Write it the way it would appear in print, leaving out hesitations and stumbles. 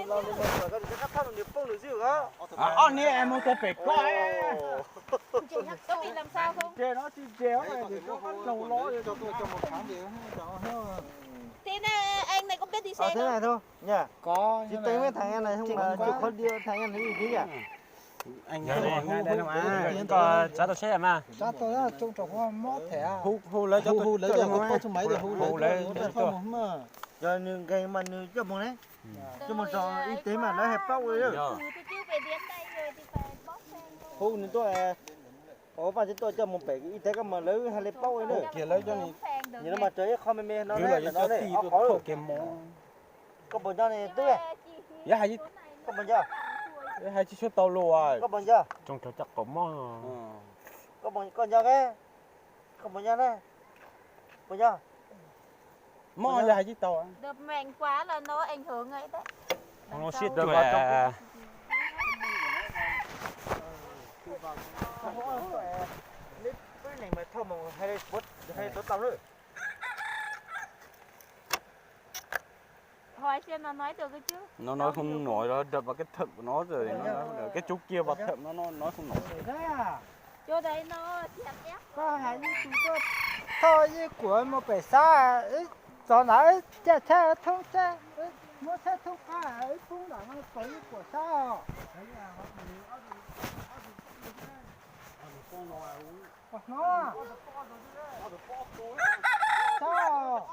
Làm được mà cái cắt thắt được phong được chứ hả? Nè em muốn cho bể coi. Có bị làm sao không? Chè nó chỉ chéo này thì có lâu ló Cho tôi cho một tháng thì Thế này, anh này có biết đi xe thế không? này thôi nha. có. Chị tới với thằng em này không là chịu khó đi thằng em thấy gì chứ nhỉ? Anh ngay đây mà. Có trả tàu xe mà. Cha tôi là trông trồng mót thẻ. Hú lấy cho tôi. Lấy cho một bao trong máy để hú lấy cho tôi. Giờ nhưng cái mà cho một đấy. Cho một trò y tế mà nó hẹp tóc rồi đó. Tôi chưa về đến đây rồi thì phải bóp xe thôi. Hú nên tôi có vào chúng tôi cho một bể y tế cái mà lấy hai lấy tóc rồi nữa. Kia lấy cho này. Nhưng nó mà chơi không mê nó Là đấy cho nó tí đấy. tôi thâu cái mỏ. Có bọn nhau này tôi Giá hai chiếc. có bọn nhau Hai chiếc số tàu rồi. có bọn nhau Trong chỗ chắc có mỏ. có bọn con nhau cái có bọn nhau đấy bọn nhau Mỏ là hai chiếc tàu. Đập mạnh quá là nó ảnh hưởng ấy đấy. Nó xiết được vào trong. cái này mà thâu mà hay bớt hay tốt tao nữa. Hỏi xem nó nói được cái chứ. Nó nói không nổi, nó đập vào cái thận của nó rồi. Cái chú kia vào thận nó nói không nổi. Đấy à. Chỗ đấy nó chặt ép. Có hai như chúng tôi thôi như của một bể xa ấy. Gió nói xe thông xe. Mua xe thông qua ấy cũng đã nó tới của sao. Nó. Sao?